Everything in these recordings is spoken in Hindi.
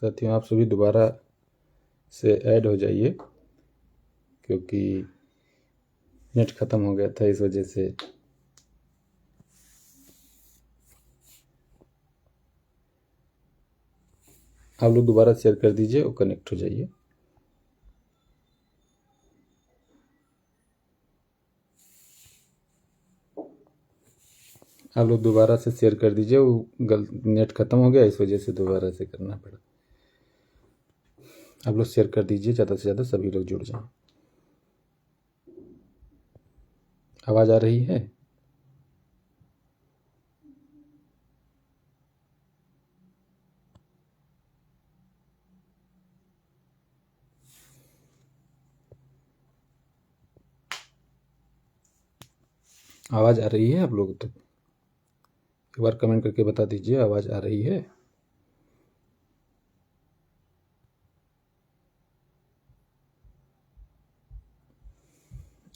साथियों, आप सभी दोबारा से ऐड हो जाइए क्योंकि नेट ख़त्म हो गया था, इस वजह से आप लोग दोबारा शेयर कर दीजिए और कनेक्ट हो जाइए। आप लोग दोबारा से शेयर कर दीजिए, वो नेट ख़त्म हो गया, इस वजह से दोबारा से करना पड़ा। आप लोग शेयर कर दीजिए, ज़्यादा से ज़्यादा सभी लोग जुड़ जाएं। आवाज़ आ रही है? आवाज़ आ रही है आप लोगों तक? एक बार कमेंट करके बता दीजिए, आवाज़ आ रही है?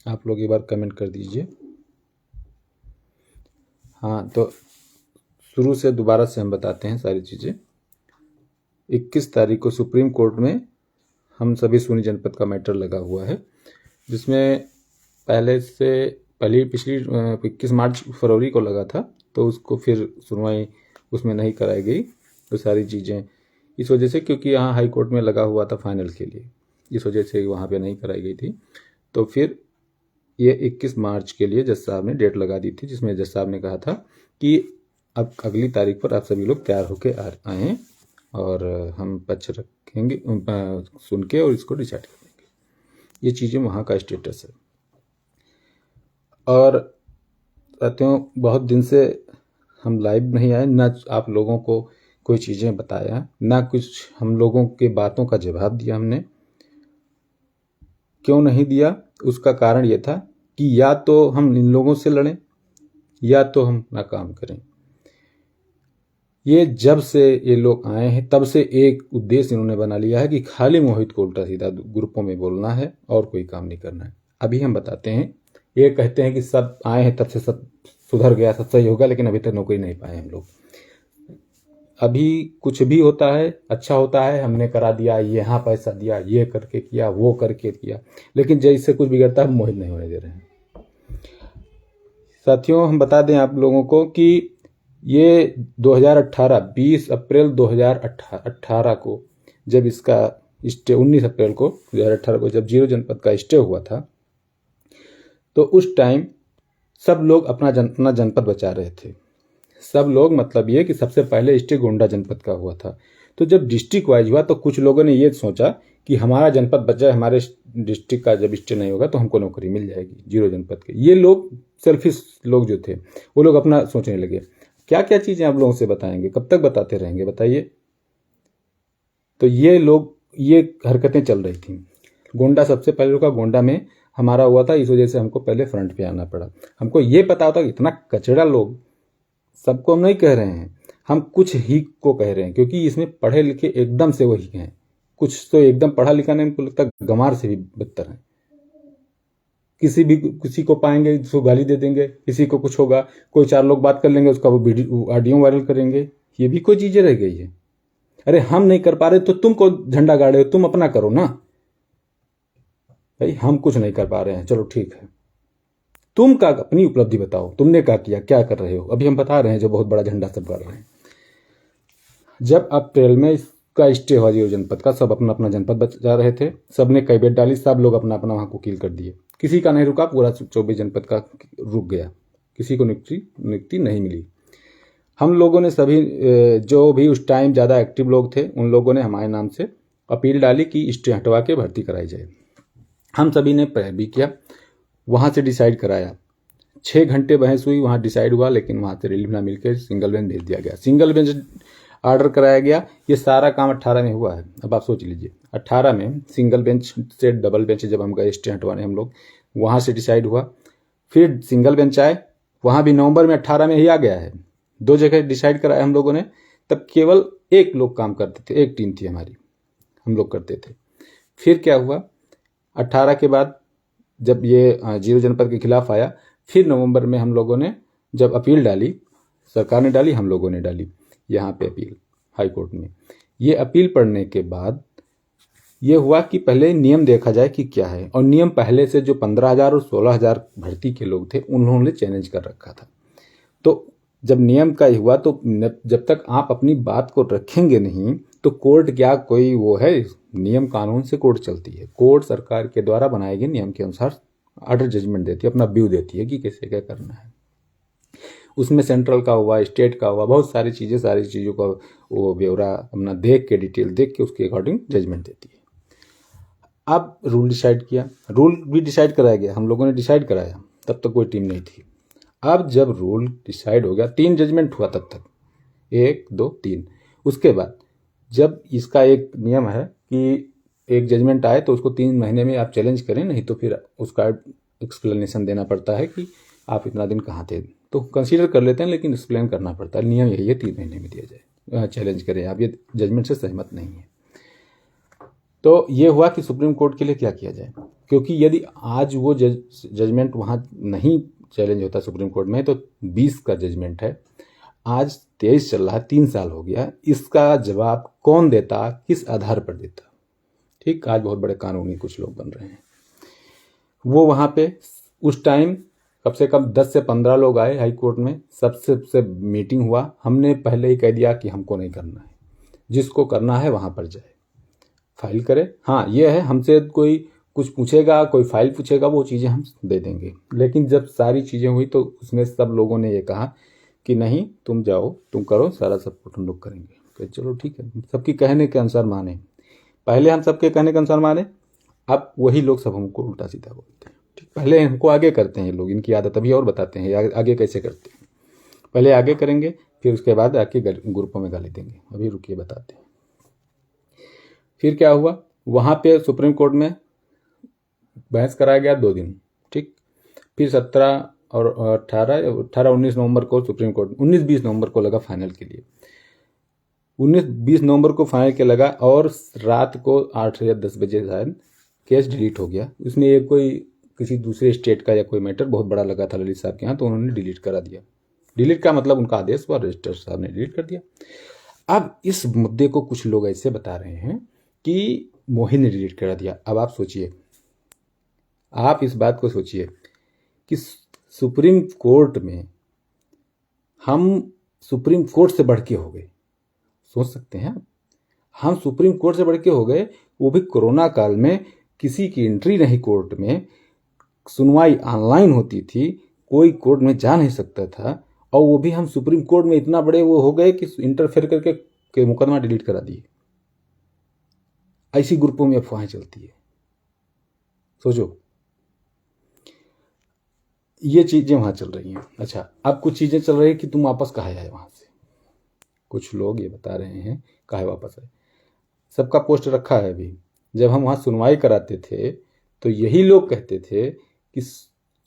आप लोग एक बार कमेंट कर दीजिए। हाँ, तो शुरू से दोबारा से हम बताते हैं सारी चीज़ें। 21 तारीख को सुप्रीम कोर्ट में हम सभी सूनी जनपद का मैटर लगा हुआ है, जिसमें पिछली 21 मार्च फरवरी को लगा था, तो उसको फिर सुनवाई उसमें नहीं कराई गई। तो सारी चीज़ें इस वजह से, क्योंकि यहाँ हाई कोर्ट में लगा हुआ था फाइनल के लिए, इस वजह से वहाँ पे नहीं कराई गई थी। तो फिर ये 21 मार्च के लिए जज साहब ने डेट लगा दी थी, जिसमें जज साहब ने कहा था कि अब अगली तारीख पर आप सभी लोग तैयार होकर आएँ और हम पक्ष रखेंगे, सुन के और इसको डिसाइड कर देंगे। ये चीज़ें वहाँ का स्टेटस है। और साथियों, बहुत दिन से हम लाइव नहीं आए, ना आप लोगों को कोई चीज़ें बताया, ना कुछ हम लोगों के बातों का जवाब दिया हमने। क्यों नहीं दिया? उसका कारण ये था कि या तो हम इन लोगों से लड़ें या तो हम अपना काम करें। ये जब से ये लोग आए हैं तब से एक उद्देश्य इन्होंने बना लिया है कि खाली मोहित को उल्टा सीधा ग्रुपों में बोलना है और कोई काम नहीं करना है। अभी हम बताते हैं। ये कहते हैं कि सब आए हैं तब से सब सुधर गया, सब सही होगा, लेकिन अभी तक नौकरी नहीं पाए हम लोग। अभी कुछ भी होता है, अच्छा होता है, हमने करा दिया, यहाँ पैसा दिया, ये करके किया, वो करके किया, लेकिन जैसे कुछ बिगड़ता है मोहित नहीं होने दे रहे हैं। साथियों, हम बता दें आप लोगों को कि ये 2018 20 अप्रैल 2018 को जब इसका स्टे 19 अप्रैल को 2018 को जब जीरो जनपद का स्टे हुआ था, तो उस टाइम सब लोग अपना जनपद बचा रहे थे। सब लोग मतलब ये कि सबसे पहले स्टे गोंडा जनपद का हुआ था। तो जब डिस्ट्रिक्ट वाइज हुआ तो कुछ लोगों ने ये सोचा कि हमारा जनपद बचा, हमारे डिस्ट्रिक्ट का जब स्टे नहीं होगा तो हमको नौकरी मिल जाएगी जीरो जनपद के। ये लोग सेल्फिश लोग जो थे, वो लोग अपना सोचने लगे। क्या क्या चीज़ें आप लोगों से बताएंगे, कब तक बताते रहेंगे, बताइए। तो ये लोग, ये हरकतें चल रही थी। गोंडा सबसे पहले रुका, गोंडा में हमारा हुआ था, इस वजह से हमको पहले फ्रंट पे आना पड़ा। हमको ये पता होता कि इतना कचड़ा लोग, सबको हम नहीं कह रहे हैं, हम कुछ ही को कह रहे हैं, क्योंकि इसमें पढ़े लिखे एकदम से वही हैं। कुछ तो एकदम पढ़ा लिखा नहीं, हमको लगता है गंवार से भी बदतर है। किसी को पाएंगे उसको गाली दे देंगे, किसी को कुछ होगा, कोई चार लोग बात कर लेंगे, उसका वो वीडियो ऑडियो वायरल करेंगे। ये भी कोई चीजें रह गई है। अरे हम नहीं कर पा रहे तो तुम को झंडा गाड़े हो, तुम अपना करो ना भाई। हम कुछ नहीं कर पा रहे हैं, चलो ठीक है, तुम का अपनी उपलब्धि बताओ, तुमने क्या किया, क्या कर रहे हो। अभी हम बता रहे हैं जो बहुत बड़ा झंडा सब गाड़ रहे हैं। जब अप्रैल में इसका स्टे हुआ जीरो जनपद का, सब अपना अपना जनपद बचा रहे थे, सबने कैबिनेट डाली, सब लोग अपना अपना वहां वकील कर दिए। किसी का नहीं रुका, पूरा 24 जनपद का रुक गया, किसी को नियुक्ति नहीं मिली। हम लोगों ने सभी, जो भी उस टाइम ज़्यादा एक्टिव लोग थे, उन लोगों ने हमारे नाम से अपील डाली कि स्टे हटवा के भर्ती कराई जाए। हम सभी ने पैरवी किया, वहाँ से डिसाइड कराया। 6 घंटे बहस हुई, वहाँ डिसाइड हुआ, लेकिन वहाँ से रिलीफ ना मिलकर सिंगल बेंच भेज दिया गया। सिंगल बेंच ऑर्डर कराया गया। ये सारा काम 18 में हुआ है। अब आप सोच लीजिए, 18 में सिंगल बेंच से डबल बेंच जब हम गए स्टे हटवाने, हम लोग वहाँ से डिसाइड हुआ, फिर सिंगल बेंच आए, वहाँ भी नवंबर में 18 में ही आ गया है। 2 जगह डिसाइड कराया हम लोगों ने। तब केवल एक लोग काम करते थे, एक टीम थी हमारी, हम लोग करते थे। फिर क्या हुआ, 18 के बाद जब ये जीरो जनपद के खिलाफ आया, फिर नवंबर में हम लोगों ने जब अपील डाली, सरकार ने डाली, हम लोगों ने डाली यहाँ पे अपील हाई कोर्ट में, ये अपील पढ़ने के बाद ये हुआ कि पहले नियम देखा जाए कि क्या है, और नियम पहले से जो 15,000 और 16,000 भर्ती के लोग थे उन्होंने चैलेंज कर रखा था। तो जब नियम का ही हुआ तो जब तक आप अपनी बात को रखेंगे नहीं तो कोर्ट क्या कोई वो है, नियम कानून से कोर्ट चलती है। कोर्ट सरकार के द्वारा बनाए गए नियम के अनुसार ऑर्डर जजमेंट देती है, अपना व्यू देती है कि कैसे क्या करना है। उसमें सेंट्रल का हुआ, स्टेट का हुआ, बहुत सारी चीज़ों का वो ब्यौरा अपना देख के, डिटेल देख के उसके अकॉर्डिंग जजमेंट देती है। अब रूल डिसाइड किया, रूल भी डिसाइड कराया गया, हम लोगों ने डिसाइड कराया, तब तक कोई टीम नहीं थी। अब जब रूल डिसाइड हो गया, 3 जजमेंट हुआ तब तक, 1 2 3। उसके बाद जब इसका एक नियम है कि एक जजमेंट आए तो उसको 3 महीने में आप चैलेंज करें, नहीं तो फिर उसका एक्सप्लेनेशन देना पड़ता है कि आप इतना दिन कहाँ थे। तो कंसीडर कर लेते हैं लेकिन एक्सप्लेन करना पड़ता है। नियम यही है 3 महीने में दिया जाए, चैलेंज करें आप ये जजमेंट से सहमत नहीं है। तो ये हुआ कि सुप्रीम कोर्ट के लिए क्या किया जाए, क्योंकि यदि आज वो जजमेंट वहाँ नहीं चैलेंज होता सुप्रीम कोर्ट में तो 20 का जजमेंट है, आज 23 चल रहा है, 3 साल हो गया, इसका जवाब कौन देता, किस आधार पर देता। ठीक, आज बहुत बड़े कानूनी कुछ लोग बन रहे हैं। वो वहाँ पे उस टाइम कम से कम 10 से 15 लोग आए हाई कोर्ट में, सबसे मीटिंग हुआ, हमने पहले ही कह दिया कि हमको नहीं करना है, जिसको करना है वहाँ पर जाए फाइल करे। हाँ ये है, हमसे कोई कुछ पूछेगा, कोई फाइल पूछेगा, वो चीज़ें हम दे देंगे। लेकिन जब सारी चीज़ें हुई तो उसमें सब लोगों ने ये कहा कि नहीं तुम जाओ, तुम करो, सारा सपोर्ट हम लोग करेंगे। तो चलो ठीक है, सबकी कहने के अनुसार माने। पहले हम सबके कहने के अनुसार माने, अब वही लोग सब हमको उल्टा सीधा बोलते हैं। ठीक, पहले हमको आगे करते हैं लोग, इनकी आदत अभी और बताते हैं आगे कैसे करते हैं। पहले आगे करेंगे, फिर उसके बाद आके ग्रुपों में गाली देंगे। अभी रुकिए बताते हैं। फिर क्या हुआ, वहाँ पे सुप्रीम कोर्ट में बहस कराया गया 2 दिन। ठीक, फिर 17 और 18-19 नवंबर को सुप्रीम कोर्ट, 19-20 नवंबर को लगा फाइनल के लिए। 19-20 नवंबर को फाइनल के लगा और रात को 8 या 10 बजे शायद केस डिलीट हो गया। उसमें एक कोई किसी दूसरे स्टेट का या कोई मैटर बहुत बड़ा लगा था ललित साहब के यहाँ, तो उन्होंने डिलीट करा दिया। डिलीट का मतलब उनका आदेश हुआ, रजिस्ट्रार साहब ने डिलीट कर दिया। अब इस मुद्दे को कुछ लोग ऐसे बता रहे हैं कि मोहित ने डिलीट करा दिया। अब आप सोचिए, आप इस बात को सोचिए कि सुप्रीम कोर्ट में हम सुप्रीम कोर्ट से बढ़ के हो गए। सोच सकते हैं हम सुप्रीम कोर्ट से बढ़ के हो गए, वो भी कोरोना काल में, किसी की एंट्री नहीं कोर्ट में, सुनवाई ऑनलाइन होती थी, कोई कोर्ट में जा नहीं सकता था, और वो भी हम सुप्रीम कोर्ट में इतना बड़े वो हो गए कि इंटरफेयर करके मुकदमा डिलीट करा दिए। ऐसी ग्रुपों में अफवाहें चलती है। सोचो, ये चीजें वहां चल रही हैं। अच्छा, अब कुछ चीजें चल रही है कि तुम वापस कहाँ आए वहां से। कुछ लोग ये बता रहे हैं कहाँ वापस आए, सबका पोस्ट रखा है अभी। जब हम वहाँ सुनवाई कराते थे तो यही लोग कहते थे कि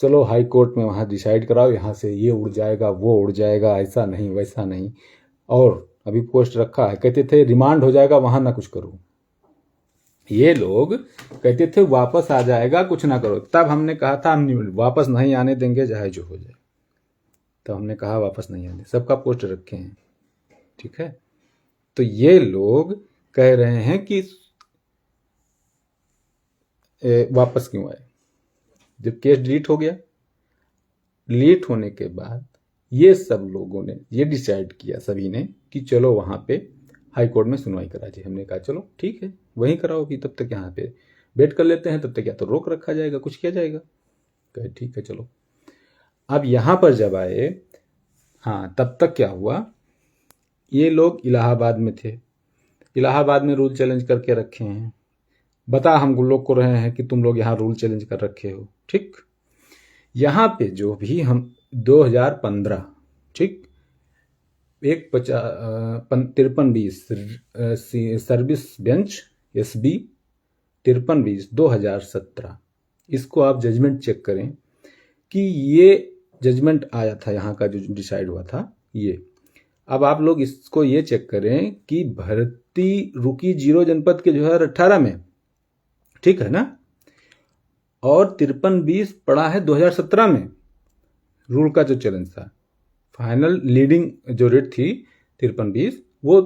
चलो हाई कोर्ट में वहाँ डिसाइड कराओ, यहाँ से ये उड़ जाएगा, वो उड़ जाएगा, ऐसा नहीं वैसा नहीं। और अभी पोस्ट रखा है, कहते थे रिमांड हो जाएगा, वहाँ ना कुछ करो। ये लोग कहते थे वापस आ जाएगा, कुछ ना करो। तब हमने कहा था हम वापस नहीं आने देंगे, चाहे जो हो जाए। तब हमने कहा वापस नहीं आने, सबका पोस्ट रखे हैं। ठीक है, तो ये लोग कह रहे हैं कि वापस क्यों आए। जब केस डिलीट हो गया, डिलीट होने के बाद ये सब लोगों ने ये डिसाइड किया, सभी ने, कि चलो वहां पे हाई कोर्ट में सुनवाई करा जाए। हमने कहा चलो ठीक है, वहीं कराओ, कि तब तक यहाँ पे वेट कर लेते हैं, तब तक या तो रोक रखा जाएगा, कुछ किया जाएगा। कहे ठीक है चलो। अब यहां पर जब आए, हाँ, तब तक क्या हुआ, ये लोग इलाहाबाद में थे, इलाहाबाद में रूल चैलेंज करके रखे हैं। बता हम लोग को रहे हैं कि तुम लोग यहाँ रूल चैलेंज कर रखे हो। ठीक, यहाँ पे जो भी हम 2015, ठीक, एक 5320 सर्विस बेंच SB 5320 2017, इसको आप जजमेंट चेक करें कि ये जजमेंट आया था यहाँ का, जो डिसाइड हुआ था ये। अब आप लोग इसको ये चेक करें कि भर्ती रुकी 0 जनपद के 2018 में, ठीक है ना, और 5320 पड़ा है 2017 में। रूल का जो चैलेंज था, फाइनल लीडिंग जो रेट थी 5320, वो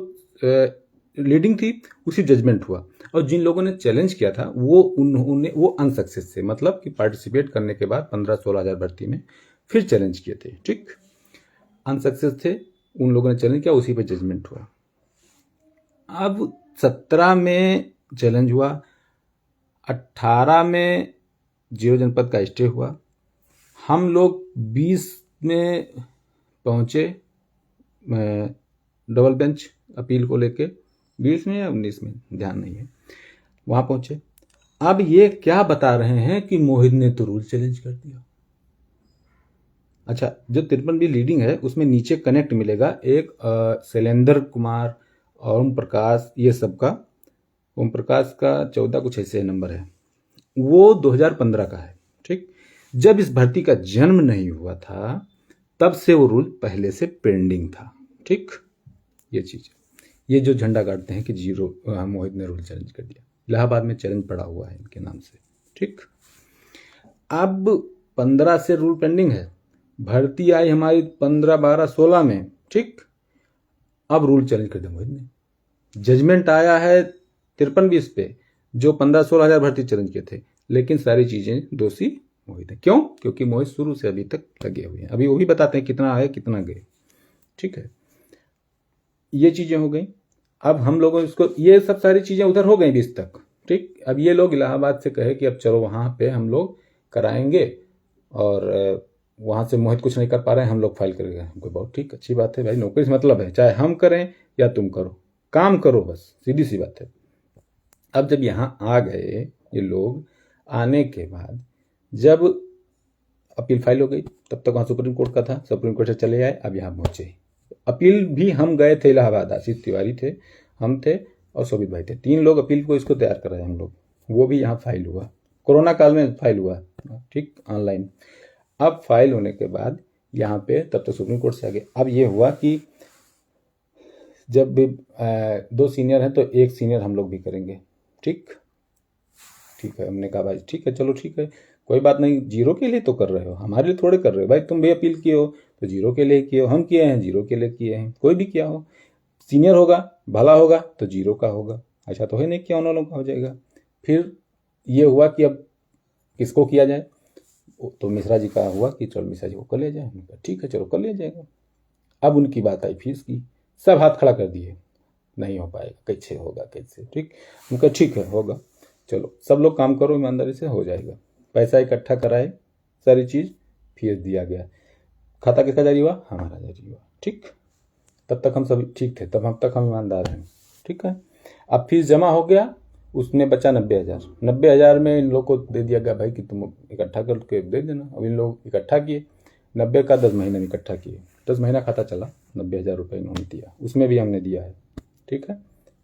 लीडिंग थी उसी जजमेंट हुआ। और जिन लोगों ने चैलेंज किया था वो अनसक्सेस थे, मतलब कि पार्टिसिपेट करने के बाद 15-16 हज़ार भर्ती में फिर चैलेंज किए थे, ठीक, अनसक्सेस थे, उन लोगों ने चैलेंज किया, उसी पे जजमेंट हुआ। अब 17 में चैलेंज हुआ, 18 में 0 जनपद का स्टे हुआ, हम लोग 20 में पहुंचे डबल बेंच अपील को लेके, 20 में या 19 में ध्यान नहीं है, वहां पहुंचे। अब ये क्या बता रहे हैं कि मोहित ने तो रूल चैलेंज कर दिया। अच्छा, जो 53 भी लीडिंग है उसमें नीचे कनेक्ट मिलेगा एक शैलेंद्र कुमार, ओम प्रकाश, ये सब का, ओम प्रकाश का 14 कुछ ऐसे नंबर है, वो 2015 का है, ठीक। जब इस भर्ती का जन्म नहीं हुआ था तब से वो रूल पहले से पेंडिंग था, ठीक। ये चीज, ये जो झंडा गाड़ते हैं कि 0 मोहित ने रूल चैलेंज कर दिया, इलाहाबाद में चैलेंज पड़ा हुआ है इनके नाम से, ठीक। अब 15 से रूल पेंडिंग है, भर्ती आई हमारी 15, 12, 16 में, ठीक। अब रूल चैलेंज कर दिया मोहित ने, जजमेंट आया है 53-20 पे, जो 15-16 हज़ार भर्ती चैलेंज किए थे, लेकिन सारी चीजें दोषी मोहित है। क्यों? क्योंकि मोहित शुरू से अभी तक लगे हुए हैं, अभी वो भी बताते हैं कितना आए कितना गए, ठीक है। ये चीजें हो गई। अब हम लोगों इसको, ये सब सारी चीजें उधर हो गई 20 तक, ठीक। अब ये लोग इलाहाबाद से कहे कि अब चलो वहां पे हम लोग कराएंगे, और वहां से मोहित कुछ नहीं कर पा रहे हैं, हम लोग फाइल करेंगे। हमको बहुत ठीक, अच्छी बात है भाई, नौकरी से मतलब है, चाहे हम करें या तुम करो, काम करो बस, सीधी सी बात है। अब जब यहाँ आ गए ये लोग, आने के बाद जब अपील फाइल हो गई, तब तक वहाँ सुप्रीम कोर्ट का था, सुप्रीम कोर्ट से चले आए, अब यहाँ पहुंचे। अपील भी हम गए थे इलाहाबाद, आशीष तिवारी थे, हम थे और शोभित भाई थे, 3 लोग अपील को इसको तैयार कराए हम लोग, वो भी यहाँ फाइल हुआ, कोरोना काल में फाइल हुआ, ठीक, ऑनलाइन। अब फाइल होने के बाद यहाँ पे तब तक सुप्रीम कोर्ट से आ गए। अब ये हुआ कि जब भी 2 सीनियर हैं तो 1 सीनियर हम लोग भी करेंगे, ठीक, ठीक है। हमने कहा भाई ठीक है, चलो ठीक है, कोई बात नहीं, 0 के लिए तो कर रहे हो, हमारे लिए थोड़े कर रहे हो भाई, तुम भी अपील किए हो तो 0 के लिए किए हो, हम किए हैं 0 के लिए किए हैं, कोई भी किया हो, सीनियर होगा भला होगा तो 0 का होगा, अच्छा तो है नहीं किया उन लोगों का हो जाएगा। फिर ये हुआ कि अब किसको किया जाए, तो मिश्रा जी का हुआ कि चलो मिश्रा जी को कर लिया जाए, हमने कहा ठीक है चलो कर लिया जाएगा। अब उनकी बात आई फीस की, सब हाथ खड़ा कर दिए, नहीं हो पाएगा, कैसे होगा कैसे, ठीक, उनका ठीक है होगा, चलो सब लोग काम करो ईमानदारी से, हो जाएगा। पैसा इकट्ठा कराए, सारी चीज, फीस दिया गया, खाता किसका जारी हुआ, हमारा जारी हुआ, ठीक। तब तक हम सब ठीक थे, तब तक हम ईमानदार हैं, ठीक है। अब फीस जमा हो गया, उसमें बचा 90,000, 90,000 में इन लोग को दे दिया गया भाई कि तुम इकट्ठा करके दे देना। अब इन लोग इकट्ठा किए, 90 का 10 महीने में इकट्ठा किए, 10 महीना खाता चला, 90,000 रुपये इन्होंने दिया, उसमें भी हमने दिया है, ठीक है।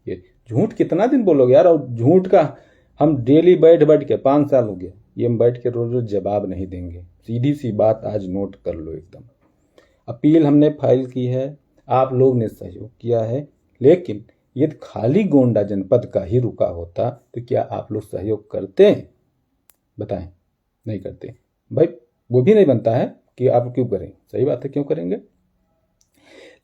ये झूठ कितना दिन बोलोगे यार, और झूठ का हम डेली बैठ बैठ के 5 साल हो गया, ये हम बैठ के रोज रोज जवाब नहीं देंगे, सीधी सी बात आज नोट कर लो एकदम। अपील हमने फाइल की है, आप लोग ने सहयोग किया है, लेकिन यदि खाली गोंडा जनपद का ही रुका होता तो क्या आप लोग सहयोग करते? बताएं, नहीं करते भाई, वो भी नहीं बनता है कि आप क्यों करें, सही बात है क्यों करेंगे,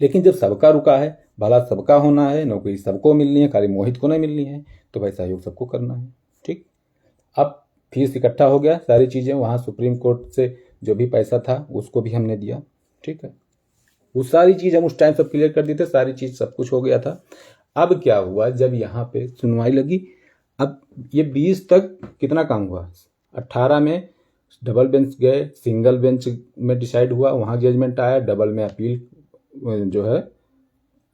लेकिन जब सबका रुका है, भला सबका होना है, नौकरी सबको मिलनी है, खाली मोहित को नहीं मिलनी है, तो भाई सहयोग सबको करना है, ठीक। अब फीस इकट्ठा हो गया, सारी चीजें वहां सुप्रीम कोर्ट से जो भी पैसा था उसको भी हमने दिया, ठीक है। वो सारी चीज हम उस टाइम सब क्लियर कर दिए थे, सारी चीज सब कुछ हो गया था। अब क्या हुआ, जब यहाँ पे सुनवाई लगी, अब ये 20 तक कितना काम हुआ, 18 में डबल बेंच गए, सिंगल बेंच में डिसाइड हुआ, वहां जजमेंट आया, डबल में अपील जो है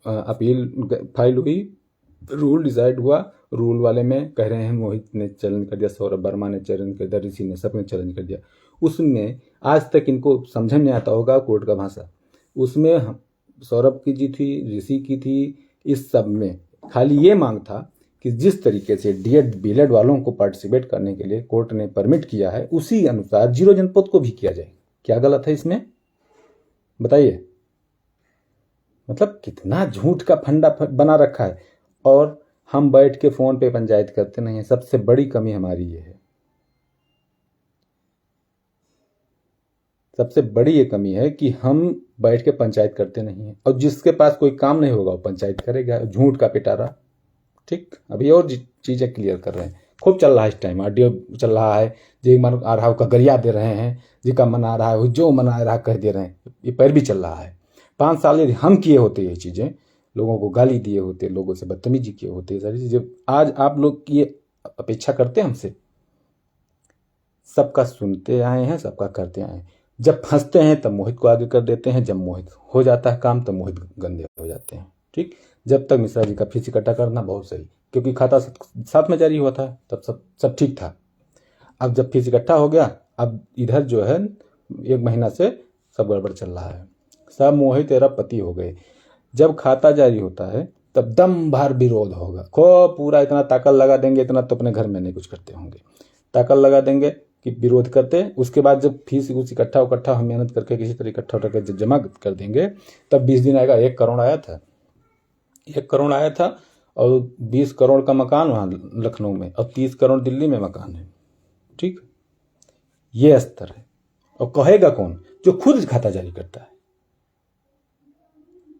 अपील फाइल हुई, रूल डिसाइड हुआ, रूल वाले में कह रहे हैं मोहित ने चैलेंज कर दिया, सौरभ वर्मा ने चैलेंज कर दिया, ऋषि ने, सब ने चैलेंज कर दिया। उसमें आज तक इनको समझ में आता होगा कोर्ट का भाषा, उसमें सौरभ की जी थी, ऋषि की थी, इस सब में खाली ये मांग था कि जिस तरीके से डीएड बीएड वालों को पार्टिसिपेट करने के लिए कोर्ट ने परमिट किया है, उसी अनुसार 0 जनपद को भी किया जाए। क्या गलत है इसमें, बताइए? मतलब कितना झूठ का फंडा बना रखा है, और हम बैठ के फोन पे पंचायत करते नहीं है, सबसे बड़ी कमी हमारी ये है, सबसे बड़ी ये कमी है कि हम बैठ के पंचायत करते नहीं है, और जिसके पास कोई काम नहीं होगा वो पंचायत करेगा, झूठ का पिटारा, ठीक, अभी और चीजें क्लियर कर रहे हैं। खूब चल रहा है इस टाइम, ऑडियो चल रहा है, जी मन आ रहा है का गरिया दे रहे हैं, जी का मन आ रहा है जो मन आ रहा है कह दे रहे हैं, ये पैर भी चल रहा है। 5 साल यदि हम किए होते ये चीजें, लोगों को गाली दिए होते, लोगों से बदतमीजी किए होते, सारी चीजें, आज आप लोग ये अपेक्षा करते हैं हमसे? सबका सुनते आए हैं, सबका करते आए हैं। जब फंसते हैं तब मोहित को आगे कर देते हैं, जब मोहित हो जाता है काम तब मोहित गंदे हो जाते हैं। ठीक, जब तक मिश्रा जी का फीस इकट्ठा करना बहुत सही, क्योंकि खाता साथ में जारी हुआ था, तब सब ठीक था। अब जब फीस इकट्ठा हो गया, अब इधर जो है 1 महीना से सब गड़बड़ चल रहा है, सब मोहित तेरा पति हो गए। जब खाता जारी होता है तब दम भर विरोध होगा, खूब पूरा इतना ताकत लगा देंगे, इतना तो अपने घर में नहीं कुछ करते होंगे, ताकत लगा देंगे कि विरोध करते। उसके बाद जब फीस उस इकट्ठा हम मेहनत करके किसी तरह इकट्ठा करके जब जमा कर देंगे, तब 20 दिन आएगा 1 करोड़ आया था, 1 करोड़ आया था, और 20 करोड़ का मकान वहाँ लखनऊ में, और 30 करोड़ दिल्ली में मकान है। ठीक, ये स्तर है। और कहेगा कौन? जो खुद खाता जारी करता है।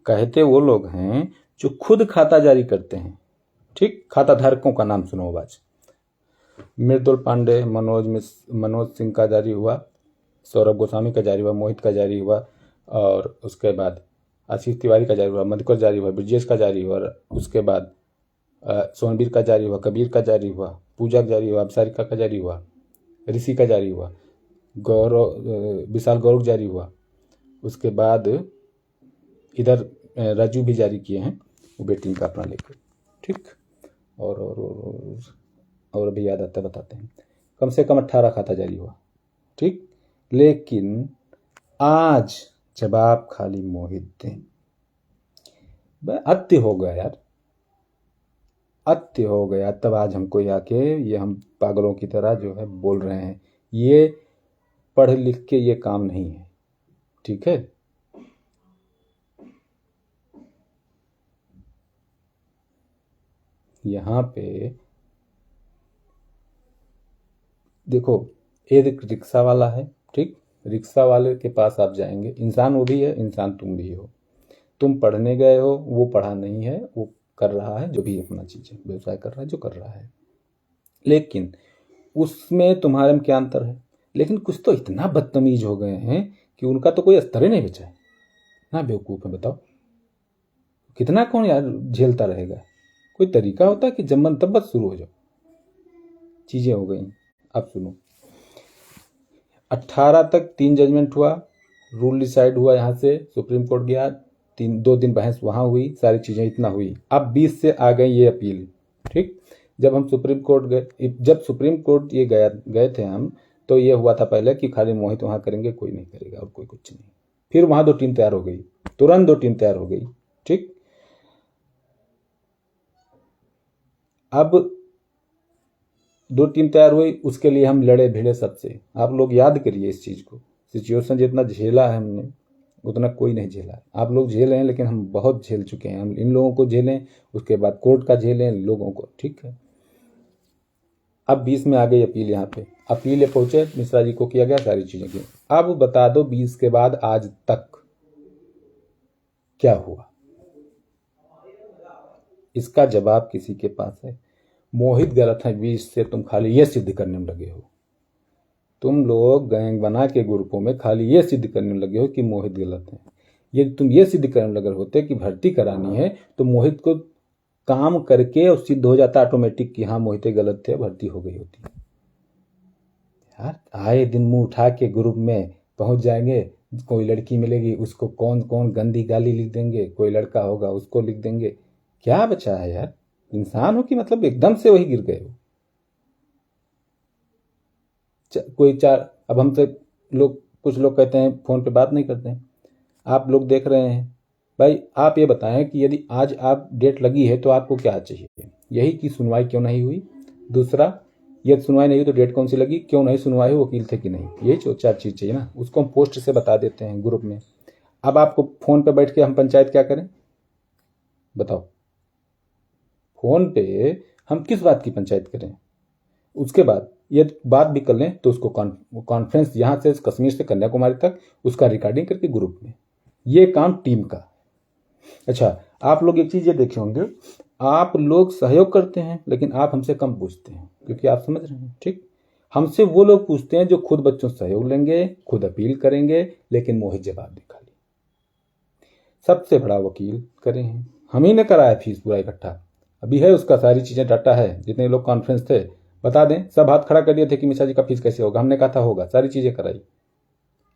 कहते वो लोग हैं जो खुद खाता जारी करते हैं। ठीक, खाता धारकों का नाम सुनो बाज, मृदुल पांडे, मनोज सिंह का जारी हुआ, सौरभ गोस्वामी का जारी हुआ, मोहित का जारी हुआ, और उसके बाद आशीष तिवारी का जारी हुआ, मधुकर जारी हुआ, ब्रजेश का जारी हुआ, उसके बाद सोनबीर का जारी हुआ, कबीर का जारी हुआ, पूजा का जारी हुआ, अबसारिका का जारी हुआ, ऋषि का जारी हुआ, विशाल गौरव जारी हुआ। उसके बाद इधर राजू भी जारी किए हैं, वो बेटिंग का अपना लेकर। ठीक, और अभी याद आता बताते हैं, कम से कम 18 खाता जारी हुआ। ठीक, लेकिन आज जवाब खाली मोहित दें। अत्य हो गया यार, अत्य हो गया। तब आज हमको आके ये हम पागलों की तरह जो है बोल रहे हैं, ये पढ़ लिख के ये काम नहीं है। ठीक है, यहाँ पे देखो, एक रिक्शा वाला है। ठीक, रिक्शा वाले के पास आप जाएंगे, इंसान वो भी है, इंसान तुम भी हो। तुम पढ़ने गए हो, वो पढ़ा नहीं है, वो कर रहा है जो भी अपना चीज है, व्यवसाय कर रहा है जो कर रहा है, लेकिन उसमें तुम्हारे में क्या अंतर है? लेकिन कुछ तो इतना बदतमीज हो गए हैं कि उनका तो कोई स्तर ही नहीं बचा है ना। बेवकूफ है, बताओ कितना कौन यार झेलता रहेगा? कोई तरीका होता है कि जब मन तब बस शुरू हो जाओ। चीजें हो गई। अब सुनो, 18 तक 3 जजमेंट हुआ, रूल डिसाइड हुआ, यहाँ से सुप्रीम कोर्ट गया, 2 दिन बहस वहां हुई, सारी चीजें इतना हुई। अब 20 से आ गई ये अपील। ठीक, जब हम सुप्रीम कोर्ट गए, जब सुप्रीम कोर्ट ये गए थे हम, तो ये हुआ था पहले कि खाली मोहित वहां करेंगे, कोई नहीं करेगा और कोई कुछ नहीं। फिर वहां 2 टीम तैयार हो गई, तुरंत 2 टीम तैयार हो गई। ठीक, अब 2 टीम तैयार हुई, उसके लिए हम लड़े भिड़े सबसे। आप लोग याद करिए इस चीज को, सिचुएशन जितना झेला है हमने उतना कोई नहीं झेला है। आप लोग झेले हैं, लेकिन हम बहुत झेल चुके हैं। हम इन लोगों को झेलें, उसके बाद कोर्ट का झेलें लोगों को। ठीक है, अब 20 में आ गई अपील। यहाँ पे अपील पहुंचे, मिश्रा जी को किया गया, सारी चीजें की। अब बता दो 20 के बाद आज तक क्या हुआ? इसका जवाब किसी के पास है? मोहित गलत है 20 से तुम खाली ये सिद्ध करने में लगे हो। तुम लोग गैंग बना के ग्रुपों में खाली ये सिद्ध करने में लगे हो कि मोहित गलत है। ये तुम ये सिद्ध करने में लगे होते कि भर्ती करानी है तो मोहित को काम करके और सिद्ध हो जाता ऑटोमेटिक कि हाँ मोहित गलत थे, भर्ती हो गई होती। यार आए दिन मुंह उठा के ग्रुप में पहुंच जाएंगे, कोई लड़की मिलेगी उसको कौन कौन गंदी गाली लिख देंगे, कोई लड़का होगा उसको लिख देंगे। क्या बचा है यार? इंसान हो कि मतलब एकदम से वही गिर गए हो। कोई चार, अब हमसे लोग, कुछ लोग कहते हैं फोन पे बात नहीं करते हैं। आप लोग देख रहे हैं भाई, आप ये बताएं कि यदि आज आप डेट लगी है तो आपको क्या चाहिए? यही कि सुनवाई क्यों नहीं हुई, दूसरा यदि सुनवाई नहीं हुई तो डेट कौन सी लगी, क्यों नहीं सुनवाई हुई, वकील थे कि नहीं, यही 4 चीज चाहिए ना। उसको हम पोस्ट से बता देते हैं ग्रुप में। अब आपको फोन पे बैठ के हम पंचायत क्या करें बताओ? फोन पे हम किस बात की पंचायत करें? उसके बाद ये बात भी कर लें तो उसको कॉन्फ्रेंस यहाँ से कश्मीर से कन्याकुमारी तक उसका रिकॉर्डिंग करके ग्रुप में, ये काम टीम का। अच्छा, आप लोग एक चीज ये देखे होंगे, आप लोग सहयोग करते हैं लेकिन आप हमसे कम पूछते हैं, क्योंकि आप समझ रहे हैं। ठीक, हमसे वो लोग पूछते हैं जो खुद बच्चों से सहयोग लेंगे, खुद अपील करेंगे, लेकिन मोहित जवाब दे खाली। सबसे बड़ा वकील करे हैं, हम ही ने कराया फीस पूरा इकट्ठा, अभी है उसका सारी चीजें डाटा है, जितने लोग कॉन्फ्रेंस थे बता दें, सब हाथ खड़ा कर दिए थे कि मिश्रा जी का फीस कैसे होगा, हमने कहा था होगा, सारी चीजें कराई।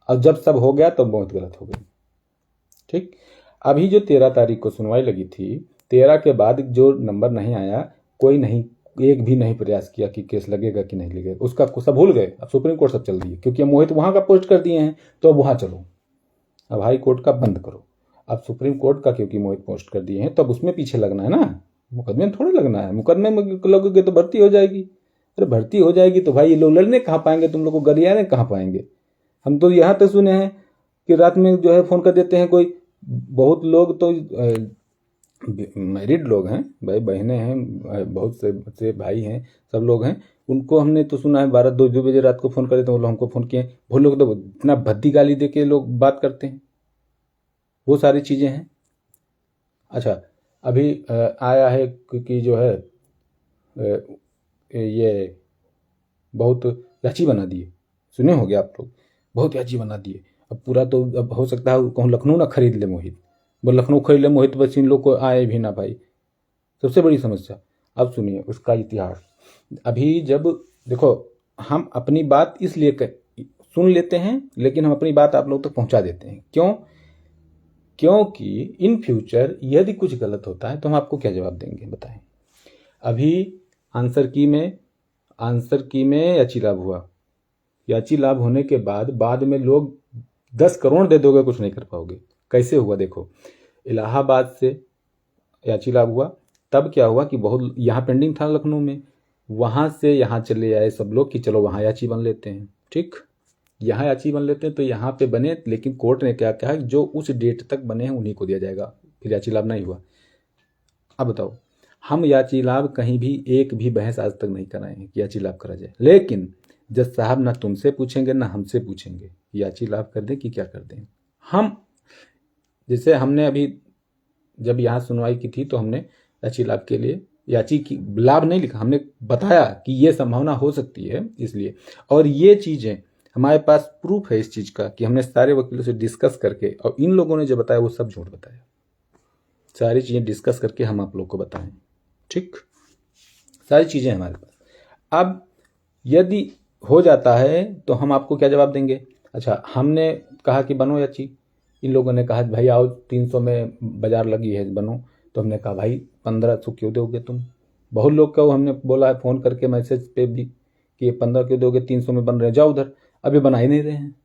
और जब सब हो गया तो बहुत गलत हो गई। ठीक, अभी जो 13 तारीख को सुनवाई लगी थी, 13 के बाद जो नंबर नहीं आया, कोई नहीं, एक भी नहीं प्रयास किया कि केस लगेगा कि नहीं लगेगा, उसका सब भूल गए। अब सुप्रीम कोर्ट सब चल रही है, क्योंकि मोहित वहां का पोस्ट कर दिए हैं, तो अब वहां चलो, अब हाई कोर्ट का बंद करो। अब सुप्रीम कोर्ट का क्योंकि मोहित पोस्ट कर दिए हैं, तो अब उसमें पीछे लगना है ना, मुकदमे में थोड़ा लगना है। मुकदमे में लगोगे तो भर्ती हो जाएगी। अरे भर्ती हो जाएगी तो भाई ये लोग लड़ने कहाँ पाएंगे, तुम लोग को गरियाने कहाँ पाएंगे। हम तो यहाँ तक सुने हैं कि रात में जो है फोन कर देते हैं कोई, बहुत लोग तो मैरिड लोग हैं, भाई बहनें हैं, बहुत से भाई हैं, सब लोग हैं, उनको हमने तो सुना है 12-2 बजे रात को फ़ोन करे तो वो लोग हमको फ़ोन किए। वो लोग तो इतना भद्दी गाली दे के लोग बात करते हैं, वो सारी चीज़ें हैं। अच्छा, अभी आया है कि जो है ये बहुत याची बना दिए, सुने होंगे आप लोग, बहुत याची बना दिए। अब पूरा तो अब हो सकता है कहूँ लखनऊ ना खरीद ले मोहित, वो लखनऊ खरीद ले मोहित, बस इन लोग को आए भी ना भाई, सबसे बड़ी समस्या। अब सुनिए उसका इतिहास। अभी जब देखो, हम अपनी बात इसलिए सुन लेते हैं, लेकिन हम अपनी बात आप लोग तक पहुंचा देते हैं, क्यों? क्योंकि इन फ्यूचर यदि कुछ गलत होता है तो हम आपको क्या जवाब देंगे, बताएं। अभी आंसर की में याची लाभ हुआ, याची लाभ होने के बाद में लोग 10 करोड़ दे दोगे, कुछ नहीं कर पाओगे। कैसे हुआ देखो, इलाहाबाद से याची लाभ हुआ, तब क्या हुआ कि बहुत यहाँ पेंडिंग था लखनऊ में, वहाँ से यहाँ चले आए सब लोग कि चलो वहाँ याची बन लेते हैं। ठीक, यहाँ याची बन लेते हैं, तो यहाँ पे बने, लेकिन कोर्ट ने क्या कहा, जो उस डेट तक बने हैं उन्हीं को दिया जाएगा, फिर याची लाभ नहीं हुआ। अब बताओ, हम याची लाभ कहीं भी एक भी बहस आज तक नहीं कराए हैं कि याची लाभ करा जाए, लेकिन जज साहब ना तुमसे पूछेंगे ना हमसे पूछेंगे याची लाभ कर दें कि क्या कर दें। हम जैसे हमने अभी जब यहाँ सुनवाई की थी तो हमने याची लाभ के लिए, याची की लाभ नहीं लिखा, हमने बताया कि ये संभावना हो सकती है इसलिए, और ये चीज़ें हमारे पास प्रूफ है इस चीज़ का कि हमने सारे वकीलों से डिस्कस करके, और इन लोगों ने जो बताया वो सब झूठ बताया, सारी चीज़ें डिस्कस करके हम आप लोग को बताएं। ठीक, सारी चीज़ें हमारे पास। अब यदि हो जाता है तो हम आपको क्या जवाब देंगे? अच्छा, हमने कहा कि बनो याची, इन लोगों ने कहा भाई आओ 300 में बाजार लगी है बनो, तो हमने कहा भाई 1500 क्यों दोगे तुम? बहुत लोग को हमने बोला है फ़ोन करके, मैसेज पे भी, कि ये 15 क्यों दोगे, 300 में बन रहे, जाओ उधर। अभी बना ही नहीं रहे हैं।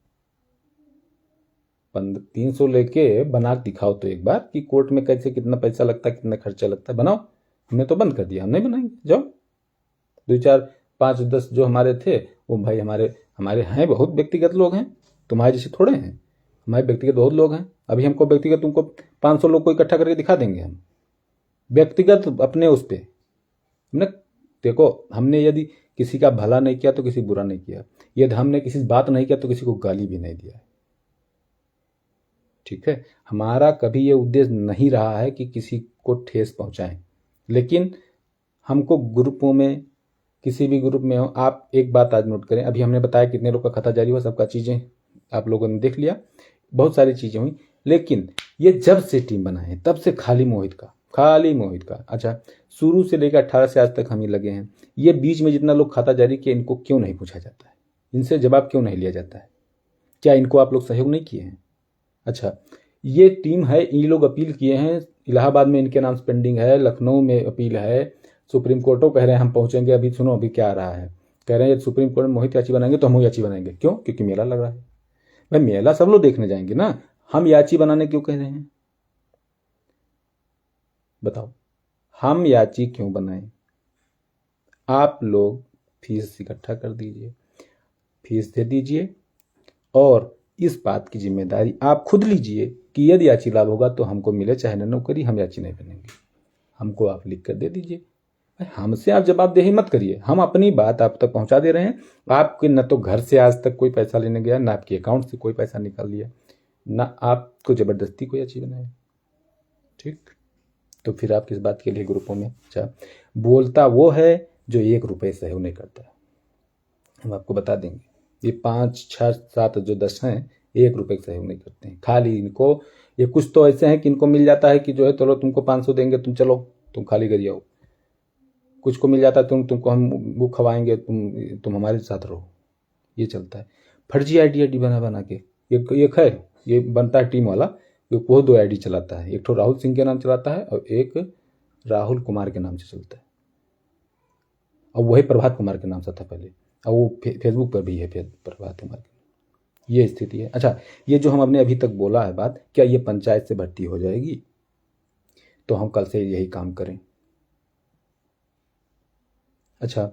300 लेके बना दिखाओ तो एक बार कि कोर्ट में कैसे, कितना पैसा लगता है, कितना खर्चा लगता है, बनाओ। हमने तो बंद कर दिया, हम नहीं बनाएंगे, जाओ। 2-4-5-10 जो हमारे थे वो भाई हमारे हैं, बहुत व्यक्तिगत लोग हैं, तुम्हारे जैसे थोड़े हैं, हमारे व्यक्तिगत बहुत लोग हैं। अभी हमको व्यक्तिगत तुमको 500 लोग को इकट्ठा करके दिखा देंगे हम, व्यक्तिगत अपने उस पर। हमने देखो, हमने यदि किसी का भला नहीं किया तो किसी बुरा नहीं किया, यदि हमने किसी से बात नहीं किया तो किसी को गाली भी नहीं दिया। ठीक है, हमारा कभी ये उद्देश्य नहीं रहा है कि किसी को ठेस पहुंचाएं, लेकिन हमको ग्रुपों में, किसी भी ग्रुप में हो, आप एक बात आज नोट करें, अभी हमने बताया कितने लोग का खाता जारी हुआ, सबका चीज़ें आप लोगों ने देख लिया, बहुत सारी चीज़ें हुई, लेकिन ये जब से टीम बना है तब से खाली मोहित का। अच्छा, शुरू से लेकर 18 से आज तक हम ही लगे हैं, ये बीच में जितना लोग खाता जारी किया इनको क्यों नहीं पूछा जाता है, इनसे जवाब क्यों नहीं लिया जाता है? क्या इनको आप लोग सहयोग नहीं किए हैं? अच्छा, ये टीम है, ये लोग अपील किए हैं, इलाहाबाद में इनके नाम पेंडिंग है, लखनऊ में अपील है, सुप्रीम कोर्टों कह रहे हैं हम पहुंचेंगे। अभी सुनो अभी क्या आ रहा है, कह रहे हैं सुप्रीम कोर्ट में मोहित याची बनाएंगे तो हम याची बनाएंगे। क्यों? क्योंकि मेला लग रहा है। भाई मेला सब लोग देखने जाएंगे ना, हम याची बनाने क्यों कह रहे हैं? बताओ, हम याची क्यों बनाएं? आप लोग फीस इकट्ठा कर दीजिए, फीस दे दीजिए, और इस बात की जिम्मेदारी आप खुद लीजिए कि यदि याची लाभ होगा तो हमको मिले चाहे न नौकरी, हम याची नहीं बनेंगे। हमको आप लिख कर दे दीजिए, हमसे आप जवाबदेही मत करिए, हम अपनी बात आप तक पहुंचा दे रहे हैं। आपके न तो घर से आज तक कोई पैसा लेने गया, ना आपके अकाउंट से कोई पैसा निकाल लिया, ना आपको जबरदस्ती कोई याची बनाए। ठीक, तो फिर आप किस बात के लिए ग्रुपों में? अच्छा, बोलता वो है जो 1 रुपये सहयोग नहीं करता। हम आपको बता देंगे, ये 5, 6, 7 जो 10 हैं 1 रुपये का सहयोग नहीं करते हैं। खाली इनको, ये कुछ तो ऐसे हैं कि इनको मिल जाता है कि जो है चलो तुमको 500 देंगे, तुम चलो तुम खाली करिए आओ। कुछ को मिल जाता है तुमको हम वो खवाएंगे, तुम हमारे साथ रहो। ये चलता है फर्जी आईडी बना बना के। एक है ये बनता है टीम वाला, वो 2 आईडी चलाता है, एक तो राहुल सिंह के नाम चलाता है और एक राहुल कुमार के नाम से चलता है, और वही प्रभात कुमार के नाम से था पहले, और वो फेसबुक पर भी है प्रभात कुमार के। ये स्थिति है। अच्छा, ये जो हमने अभी तक बोला है बात, क्या ये पंचायत से भर्ती हो जाएगी? तो हम कल से यही काम करें। अच्छा,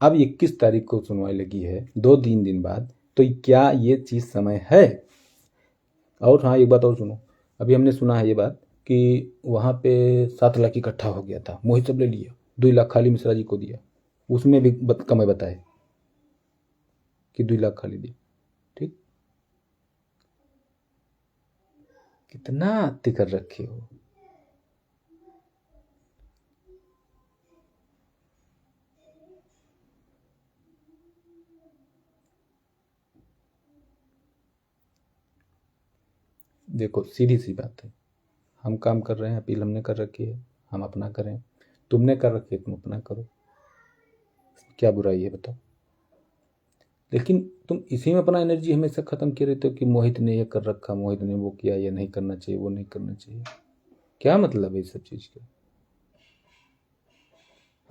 अब 21 तारीख को सुनवाई लगी है, 2-3 दिन बाद, तो क्या ये चीज़ समय है? और हाँ, एक बात और सुनो, अभी हमने सुना है ये बात कि वहाँ पे 7 लाख इकट्ठा हो गया था, मोहित सब ले लिया, 2 लाख खाली मिश्रा जी को दिया, उसमें भी कम बताए कि 2 लाख खाली दिए। ठीक, कितना आत्ती कर रखे हो। देखो सीधी सी बात है, हम काम कर रहे हैं, अपील हमने कर रखी है, हम अपना करें, तुमने कर रखी है तुम अपना करो, क्या बुराई है बताओ? लेकिन तुम इसी में अपना एनर्जी हमेशा ख़त्म किए रहते हो कि मोहित ने ये कर रखा, मोहित ने वो किया, ये नहीं करना चाहिए, वो नहीं करना चाहिए। क्या मतलब है इस सब चीज़ का?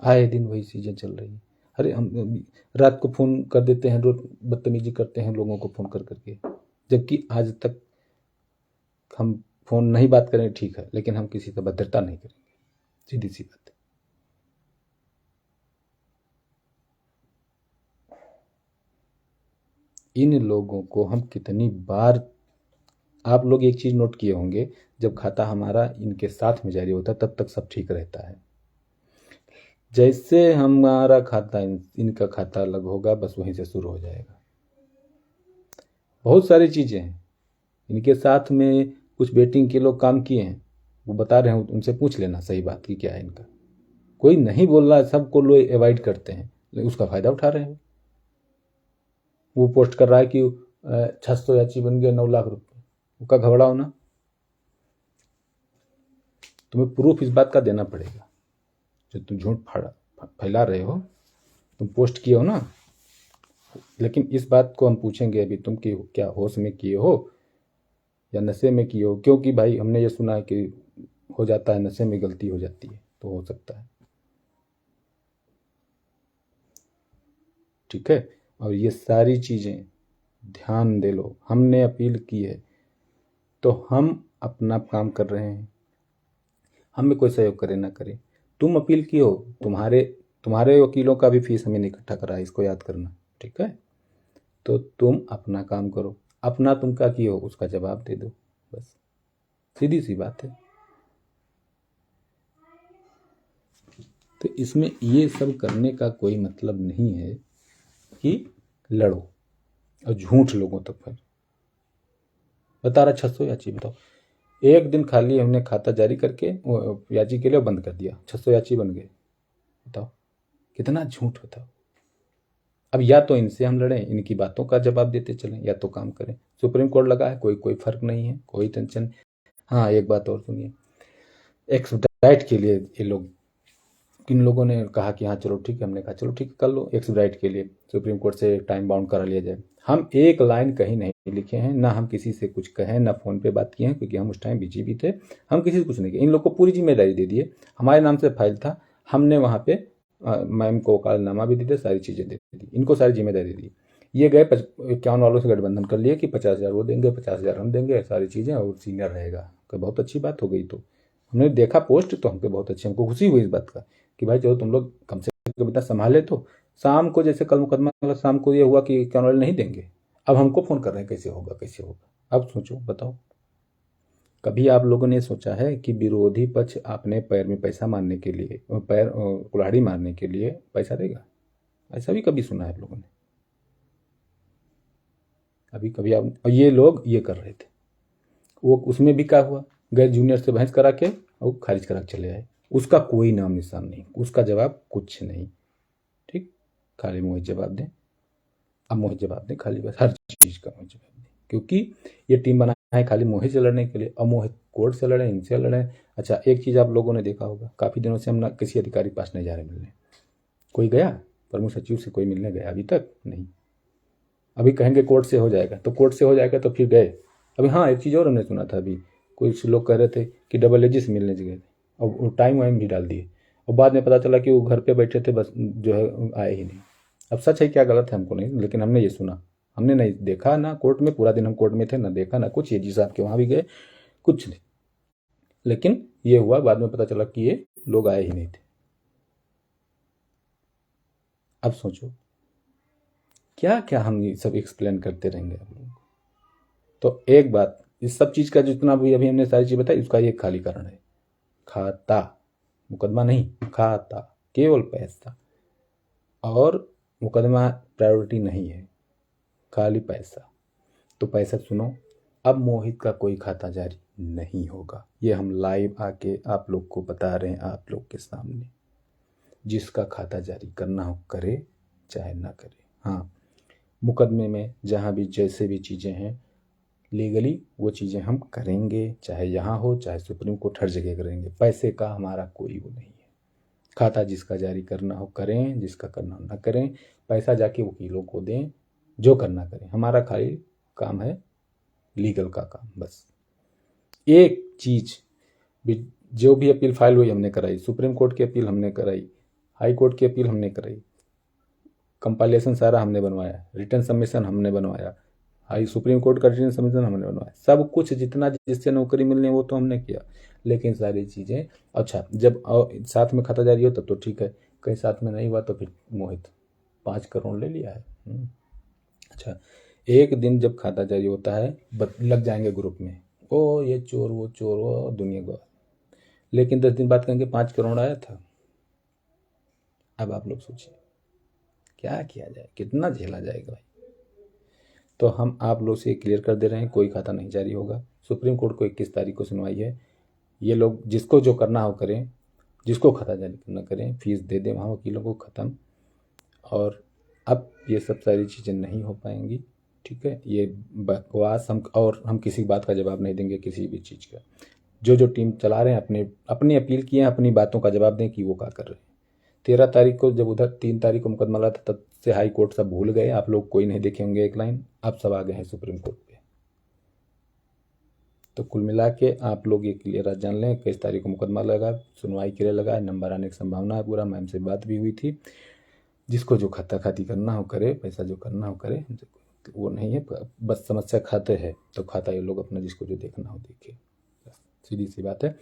आए दिन वही चीज़ें चल रही हैं। अरे हम रात को फ़ोन कर देते हैं, रोज बदतमीजी करते हैं लोगों को फ़ोन कर करके, जबकि आज तक हम फ़ोन नहीं बात करें ठीक है, लेकिन हम किसी से भद्रता नहीं करेंगे, सीधी सी बात है। इन लोगों को हम कितनी बार, आप लोग एक चीज़ नोट किए होंगे, जब खाता हमारा इनके साथ में जारी होता है तब तक सब ठीक रहता है। जैसे हमारा खाता इनका खाता अलग होगा, बस वहीं से शुरू हो जाएगा। बहुत सारी चीज़ें हैं इनके साथ में, कुछ बेटिंग के लोग काम किए हैं, वो बता रहे हैं, उनसे पूछ लेना सही बात की क्या है इनका। कोई नहीं बोल रहा है, सबको लोग अवॉइड करते हैं, लेकिन उसका फ़ायदा उठा रहे हैं। वो पोस्ट कर रहा है कि 600 याची बन गए 9 लाख रुपए, उसका घबराओ ना, तुम्हें प्रूफ इस बात का देना पड़ेगा। जो तुम झूठ फैला रहे हो, तुम पोस्ट किए हो ना, लेकिन इस बात को हम पूछेंगे अभी, तुम कि क्या होश में किए हो या नशे में किए हो? क्योंकि भाई हमने ये सुना है कि हो जाता है, नशे में गलती हो जाती है, तो हो सकता है। ठीक है, और ये सारी चीज़ें ध्यान दे लो, हमने अपील की है तो हम अपना काम कर रहे हैं, हमें कोई सहयोग करे ना करे। तुम अपील की हो, तुम्हारे वकीलों का भी फीस हमें इकट्ठा करा है, इसको याद करना। ठीक है, तो तुम अपना काम करो, अपना तुम क्या किए हो उसका जवाब दे दो, बस सीधी सी बात है। तो इसमें ये सब करने का कोई मतलब नहीं है कि लड़ो और झूठ लोगों तक फिर बता रहा 600 याची, बताओ एक दिन खाली हमने खाता जारी करके याची के लिए बंद कर दिया, 600 याची बन गए, बताओ कितना झूठ बताओ। अब या तो इनसे हम लड़ें, इनकी बातों का जवाब देते चलें, या तो काम करें। सुप्रीम कोर्ट लगा है, कोई फर्क नहीं है, कोई टेंशन। हाँ, एक बात और सुनिए, एक्सट्राडाइट के लिए ये लोग, किन लोगों ने कहा कि हाँ चलो ठीक है, हमने कहा चलो ठीक कर लो, एक्सट्राडाइट के लिए सुप्रीम कोर्ट से टाइम बाउंड करा लिया जाए। हम एक लाइन कहीं नहीं लिखे हैं, ना हम किसी से कुछ कहें, ना फ़ोन पे बात किए हैं, क्योंकि हम उस टाइम बिजी भी थे, हम किसी से कुछ नहीं किए। इन लोग को पूरी जिम्मेदारी दे दिए, हमारे नाम से फाइल था, हमने वहाँ पे मैम को वकालतनामा भी दे दिया, सारी चीज़ें दे दी, इनको सारी जिम्मेदारी दी। ये गए 51 वालों से गठबंधन कर लिए कि 50,000 वो देंगे, 50,000 हम देंगे, सारी चीज़ें, और सीनियर रहेगा। तो बहुत अच्छी बात हो गई। तो हमने देखा पोस्ट तो हमको बहुत अच्छी, हमको खुशी हुई इस बात का कि भाई चलो तुम लोग कम से कम इतना संभाले। तो शाम को जैसे कल मुकदमा वाला शाम को ये हुआ कि क्या वाले नहीं देंगे, अब हमको फ़ोन कर रहे हैं कैसे होगा कैसे होगा। अब सोचो बताओ, कभी आप लोगों ने सोचा है कि विरोधी पक्ष अपने पैर में पैसा मारने के लिए, पैर कुल्हाड़ी मारने के लिए पैसा देगा? ऐसा भी कभी सुना है आप लोगों ने? अभी कभी आप, और ये लोग ये कर रहे थे, वो उसमें भी क्या हुआ, गए जूनियर से बहस करा के और खारिज करा के चले आए। उसका कोई नाम निशान नहीं, उसका जवाब कुछ नहीं। ठीक, खाली मोहित जवाब दें, अब मोहित जवाब दें, खाली बस हर चीज़ का मोहित जवाब दें, क्योंकि ये टीम बना है खाली मोहित से लड़ने के लिए। अब मोहित कोर्ट से लड़े, इनसे लड़े। अच्छा, एक चीज़ आप लोगों ने देखा होगा, काफ़ी दिनों से हम ना किसी अधिकारी के पास नहीं जा रहे मिलने। कोई गया प्रमुख सचिव से, कोई मिलने गया अभी तक नहीं। अभी कहेंगे कोर्ट से हो जाएगा, तो कोर्ट से हो जाएगा तो फिर गए। अभी हाँ, एक चीज़ और हमने सुना था, अभी कुछ लोग कह रहे थे कि डबल एजी से मिलने गए थे, और वो टाइम वाइम भी डाल दिए, और बाद में पता चला कि वो घर पे बैठे थे, बस जो है आए ही नहीं। अब सच है क्या गलत है हमको नहीं, लेकिन हमने ये सुना, हमने नहीं देखा ना कोर्ट में, पूरा दिन हम कोर्ट में थे, ना देखा ना कुछ। ये जी साहब के वहाँ भी गए, कुछ नहीं, लेकिन ये हुआ बाद में पता चला कि ये लोग आए ही नहीं थे। अब सोचो क्या क्या हम ये सब एक्सप्लेन करते रहेंगे आप लोगों को। तो एक बात, इस सब चीज़ का जितना भी अभी हमने सारी चीज़ बताई, उसका ये खाली कारण है, खाता, मुकदमा नहीं, खाता, केवल पैसा। और मुकदमा प्रायोरिटी नहीं है, खाली पैसा। तो पैसा सुनो, अब मोहित का कोई खाता जारी नहीं होगा, ये हम लाइव आके आप लोग को बता रहे हैं, आप लोग के सामने। जिसका खाता जारी करना हो करे, चाहे ना करे। हाँ, मुकदमे में जहाँ भी जैसे भी चीज़ें हैं लीगली, वो चीज़ें हम करेंगे, चाहे यहाँ हो चाहे सुप्रीम कोर्ट, हर जगह करेंगे। पैसे का हमारा कोई वो नहीं है। खाता जिसका जारी करना हो करें, जिसका करना हो ना करें। पैसा जाके वकीलों को दें, जो करना करें, हमारा खाली काम है लीगल का काम बस। एक चीज़ भी, जो भी अपील फाइल हुई हमने कराई, सुप्रीम कोर्ट की अपील हमने कराई, हाई कोर्ट की अपील हमने कराई, कंपाइलेशन सारा हमने बनवाया, रिटर्न सबमिशन हमने बनवाया, हाई सुप्रीम कोर्ट का रिटर्न सबमिशन हमने बनवाया, सब कुछ जितना जिससे नौकरी मिलनी है वो तो हमने किया। लेकिन सारी चीज़ें, अच्छा जब साथ में खाता जारी हो तब तो ठीक है, कहीं साथ में नहीं हुआ तो फिर मोहित 5 करोड़ ले लिया है। अच्छा, एक दिन जब खाता जारी होता है लग जाएंगे ग्रुप में, ओ ये चोर वो चोर वो दुनिया को, लेकिन 10 दिन बाद कहेंगे 5 करोड़ आया था। अब आप लोग सोचिए क्या किया जाए, कितना झेला जाएगा भाई। तो हम आप लोग से क्लियर कर दे रहे हैं, कोई खाता नहीं जारी होगा। सुप्रीम कोर्ट को 21 तारीख को सुनवाई है, ये लोग जिसको जो करना हो करें, जिसको खाता जारी करना करें, फीस दे दें वहाँ वकीलों को, ख़त्म। और अब ये सब सारी चीज़ें नहीं हो पाएंगी, ठीक है। ये बकवास हम किसी बात का जवाब नहीं देंगे, किसी भी चीज़ का। जो टीम चला रहे हैं अपनी अपील किए हैं, अपनी बातों का जवाब दें कि वो क्या कर रहे हैं। 13 तारीख को जब उधर 3 तारीख को मुकदमा लगा था, तब से हाई कोर्ट सब भूल गए, आप लोग कोई नहीं देखे होंगे एक लाइन, अब सब आ गए हैं सुप्रीम कोर्ट पे। तो कुल मिला के आप लोग ये क्लियर आज जान लें, 21 तारीख को मुकदमा लगा, सुनवाई के लिए लगा, नंबर आने की संभावना है पूरा। मैम से बात भी हुई थी, जिसको जो खाता खाती करना हो करे, पैसा जो करना हो करे, वो नहीं है। बस समस्या खाते है तो खाता ये लोग अपना जिसको जो देखना हो देखे, सीधी सी बात है।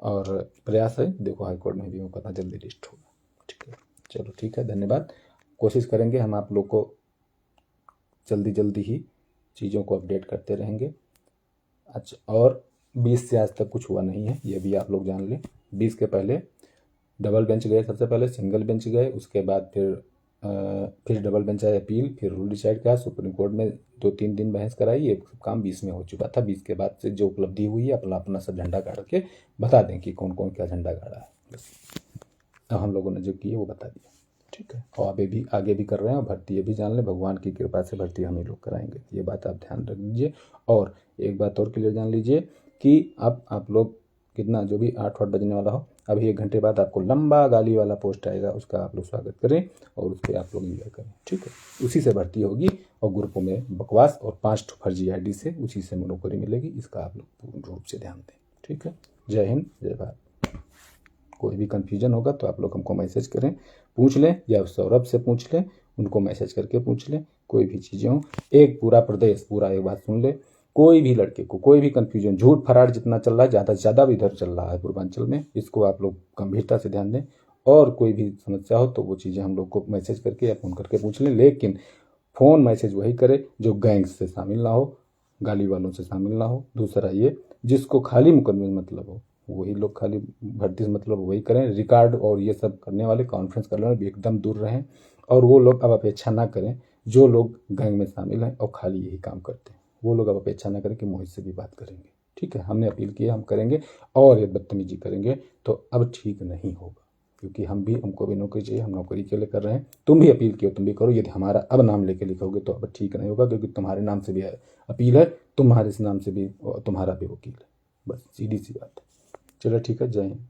और प्रयास है, देखो हाईकोर्ट में भी मुकदमा जल्दी लिस्ट होगा, ठीक है। चलो ठीक है, धन्यवाद। कोशिश करेंगे हम आप लोग को जल्दी ही चीज़ों को अपडेट करते रहेंगे। अच्छा, और 20 से आज तक कुछ हुआ नहीं है, ये भी आप लोग जान लें। 20 के पहले डबल बेंच गए, सबसे पहले सिंगल बेंच गए, उसके बाद फिर डबल बेंच आया, अपील, फिर रूल डिसाइड किया, सुप्रीम कोर्ट में 2-3 दिन बहस कराई। ये काम 20 में हो चुका था। 20 के बाद से जो उपलब्धि हुई है अपना सब झंडा गाड़ के बता दें कि कौन कौन क्या झंडा गाड़ा है, बस। अब हम लोगों ने जो किए वो बता दिया, ठीक है। और आगे भी कर रहे हैं, और भर्ती ये भी जान लें, भगवान की कृपा से भर्ती हम ही लोग कराएंगे, ये बात आप ध्यान रख लीजिए। और एक बात और क्लियर जान लीजिए कि अब आप लोग कितना जो भी 8 बजने वाला हो, अभी 1 घंटे बाद आपको लंबा गाली वाला पोस्ट आएगा, उसका आप लोग स्वागत करें और उस पर आप लोग इंजॉय करें, ठीक है। उसी से भर्ती होगी, और ग्रुपों में बकवास और 5 फर्जी ID से उसी से नौकरी मिलेगी, इसका आप लोग पूर्ण रूप से ध्यान दें, ठीक है। जय हिंद, जय भारत। कोई भी कन्फ्यूजन होगा तो आप लोग हमको मैसेज करें, पूछ लें, या सौरभ से पूछ लें, उनको मैसेज करके पूछ लें, कोई भी चीज़ें हों। एक पूरा प्रदेश पूरा एक बात सुन ले, कोई भी लड़के को कोई भी कन्फ्यूजन, झूठ फराड जितना चल रहा है, ज़्यादा से ज़्यादा भी इधर चल रहा है पूर्वांचल में, इसको आप लोग गंभीरता से ध्यान दें। और कोई भी समस्या हो तो वो चीज़ें हम लोग को मैसेज करके या फ़ोन करके पूछ लें, लेकिन फ़ोन मैसेज वही करे जो गैंग्स से शामिल ना हो, गाली वालों से शामिल ना हो। दूसरा ये, जिसको खाली मुकदमे में मतलब हो वही लोग खाली भर्ती से मतलब वही करें। रिकॉर्ड और ये सब करने वाले, कॉन्फ्रेंस करने वाले भी एकदम दूर रहें। और वो लोग अब अपेक्षा ना करें जो लोग गैंग में शामिल हैं और खाली यही काम करते हैं, वो लोग अब अपेक्षा ना करें कि मोहित से भी बात करेंगे। ठीक है, हमने अपील किया, हम करेंगे, और ये बदतमीजी करेंगे तो अब ठीक नहीं होगा, क्योंकि हमको भी नौकरी चाहिए, हम नौकरी के लिए कर रहे हैं। तुम भी अपील किया, तुम भी करो, यदि हमारा अब नाम लेके लिखोगे तो अब ठीक नहीं होगा, क्योंकि तुम्हारे नाम से भी अपील है, तुम्हारे इस नाम से भी तुम्हारा भी वकील है, बस सीधी सी बात है। चलो ठीक है, जय हिंद।